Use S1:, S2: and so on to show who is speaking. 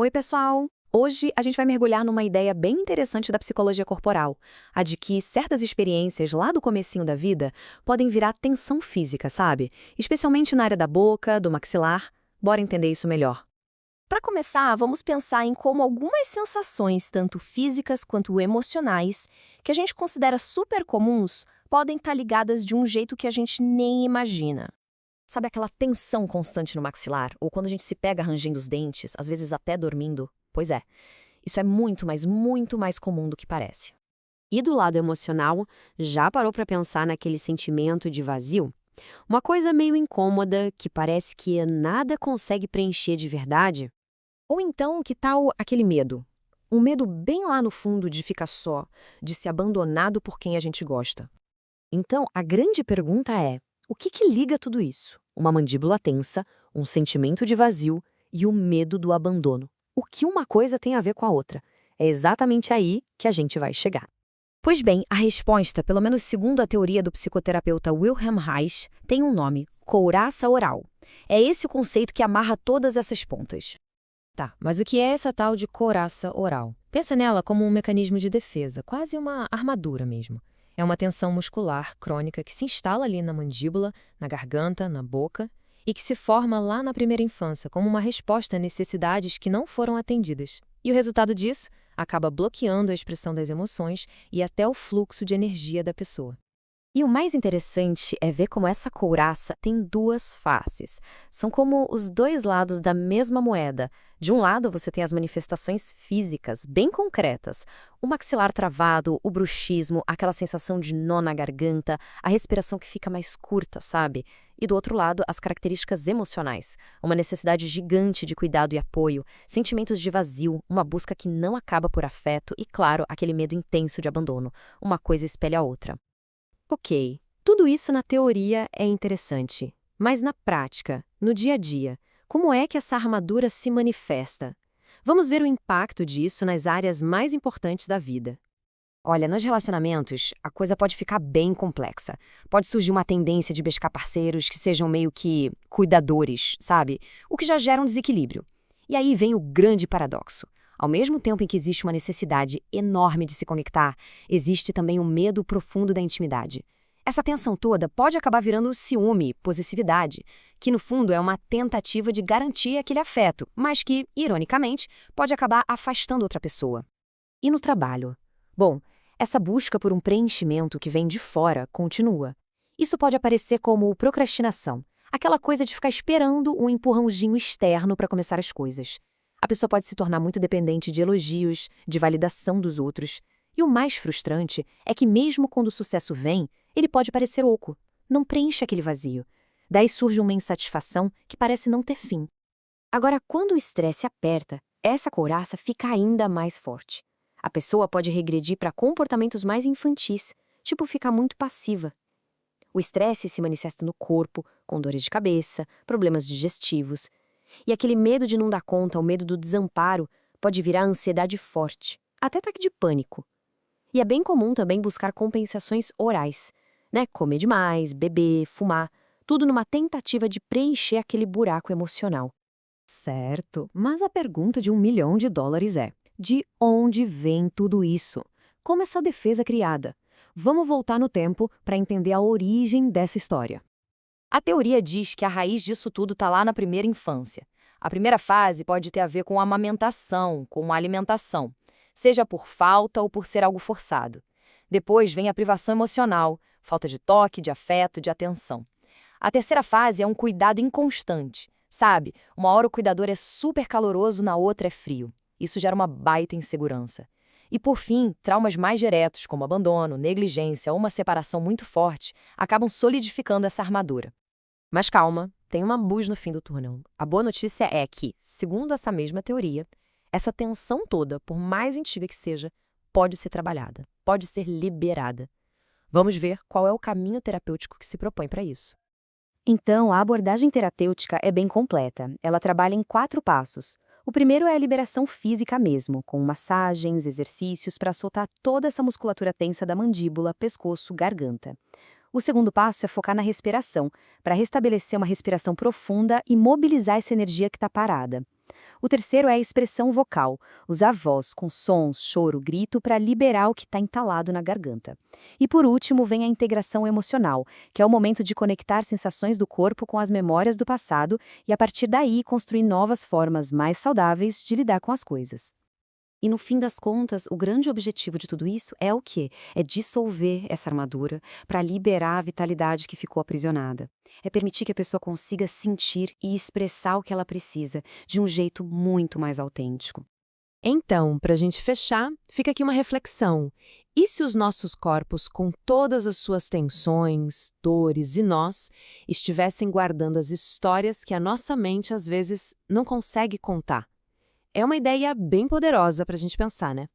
S1: Oi, pessoal! Hoje a gente vai mergulhar numa ideia bem interessante da psicologia corporal, a de que certas experiências lá do comecinho da vida podem virar tensão física, sabe? Especialmente na área da boca, do maxilar. Bora entender isso melhor.
S2: Para começar, vamos pensar em como algumas sensações, tanto físicas quanto emocionais, que a gente considera super comuns, podem estar ligadas de um jeito que a gente nem imagina.
S1: Sabe aquela tensão constante no maxilar? Ou quando a gente se pega rangendo os dentes, às vezes até dormindo? Pois é, isso é muito, mas muito mais comum do que parece.
S3: E do lado emocional, já parou para pensar naquele sentimento de vazio? Uma coisa meio incômoda que parece que nada consegue preencher de verdade?
S1: Ou então, que tal aquele medo? Um medo bem lá no fundo de ficar só, de ser abandonado por quem a gente gosta.
S3: Então, a grande pergunta é: o que liga tudo isso? Uma mandíbula tensa, um sentimento de vazio e o medo do abandono. O que uma coisa tem a ver com a outra? É exatamente aí que a gente vai chegar.
S1: Pois bem, a resposta, pelo menos segundo a teoria do psicoterapeuta Wilhelm Reich, tem um nome: couraça oral. É esse o conceito que amarra todas essas pontas. Tá, mas o que é essa tal de couraça oral? Pensa nela como um mecanismo de defesa, quase uma armadura mesmo. É uma tensão muscular crônica que se instala ali na mandíbula, na garganta, na boca, e que se forma lá na primeira infância como uma resposta a necessidades que não foram atendidas. E o resultado disso acaba bloqueando a expressão das emoções e até o fluxo de energia da pessoa. E o mais interessante é ver como essa couraça tem duas faces. São como os dois lados da mesma moeda. De um lado, você tem as manifestações físicas, bem concretas. O maxilar travado, o bruxismo, aquela sensação de nó na garganta, a respiração que fica mais curta, sabe? E do outro lado, as características emocionais. Uma necessidade gigante de cuidado e apoio, sentimentos de vazio, uma busca que não acaba por afeto e, claro, aquele medo intenso de abandono. Uma coisa espelha a outra.
S3: Ok, tudo isso na teoria é interessante, mas na prática, no dia a dia, como é que essa armadura se manifesta? Vamos ver o impacto disso nas áreas mais importantes da vida.
S1: Olha, nos relacionamentos, a coisa pode ficar bem complexa. Pode surgir uma tendência de buscar parceiros que sejam meio que cuidadores, sabe? O que já gera um desequilíbrio. E aí vem o grande paradoxo. Ao mesmo tempo em que existe uma necessidade enorme de se conectar, existe também um medo profundo da intimidade. Essa tensão toda pode acabar virando ciúme, possessividade, que no fundo é uma tentativa de garantir aquele afeto, mas que, ironicamente, pode acabar afastando outra pessoa. E no trabalho? Bom, essa busca por um preenchimento que vem de fora continua. Isso pode aparecer como procrastinação, aquela coisa de ficar esperando um empurrãozinho externo para começar as coisas. A pessoa pode se tornar muito dependente de elogios, de validação dos outros. E o mais frustrante é que mesmo quando o sucesso vem, ele pode parecer oco, não preenche aquele vazio. Daí surge uma insatisfação que parece não ter fim. Agora, quando o estresse aperta, essa couraça fica ainda mais forte. A pessoa pode regredir para comportamentos mais infantis, tipo ficar muito passiva. O estresse se manifesta no corpo, com dores de cabeça, problemas digestivos. E aquele medo de não dar conta, o medo do desamparo, pode virar ansiedade forte, até ataque de pânico. E é bem comum também buscar compensações orais, né? Comer demais, beber, fumar, tudo numa tentativa de preencher aquele buraco emocional.
S3: Certo, mas a pergunta de US$ 1 milhão é: de onde vem tudo isso? Como essa defesa é criada? Vamos voltar no tempo para entender a origem dessa história.
S1: A teoria diz que a raiz disso tudo está lá na primeira infância. A primeira fase pode ter a ver com a amamentação, com a alimentação, seja por falta ou por ser algo forçado. Depois vem a privação emocional, falta de toque, de afeto, de atenção. A terceira fase é um cuidado inconstante, sabe? Uma hora o cuidador é super caloroso, na outra é frio. Isso gera uma baita insegurança. E por fim, traumas mais diretos, como abandono, negligência ou uma separação muito forte, acabam solidificando essa armadura. Mas calma, tem uma luz no fim do túnel. A boa notícia é que, segundo essa mesma teoria, essa tensão toda, por mais antiga que seja, pode ser trabalhada, pode ser liberada. Vamos ver qual é o caminho terapêutico que se propõe para isso.
S3: Então, a abordagem terapêutica é bem completa. Ela trabalha em 4 passos. O primeiro é a liberação física mesmo, com massagens, exercícios para soltar toda essa musculatura tensa da mandíbula, pescoço, garganta. O segundo passo é focar na respiração, para restabelecer uma respiração profunda e mobilizar essa energia que está parada. O terceiro é a expressão vocal, usar a voz com sons, choro, grito para liberar o que está entalado na garganta. E por último vem a integração emocional, que é o momento de conectar sensações do corpo com as memórias do passado e a partir daí construir novas formas mais saudáveis de lidar com as coisas. E no fim das contas, o grande objetivo de tudo isso é o quê? É dissolver essa armadura para liberar a vitalidade que ficou aprisionada. É permitir que a pessoa consiga sentir e expressar o que ela precisa de um jeito muito mais autêntico.
S4: Então, para a gente fechar, fica aqui uma reflexão. E se os nossos corpos, com todas as suas tensões, dores e nós, estivessem guardando as histórias que a nossa mente às vezes não consegue contar? É uma ideia bem poderosa para a gente pensar, né?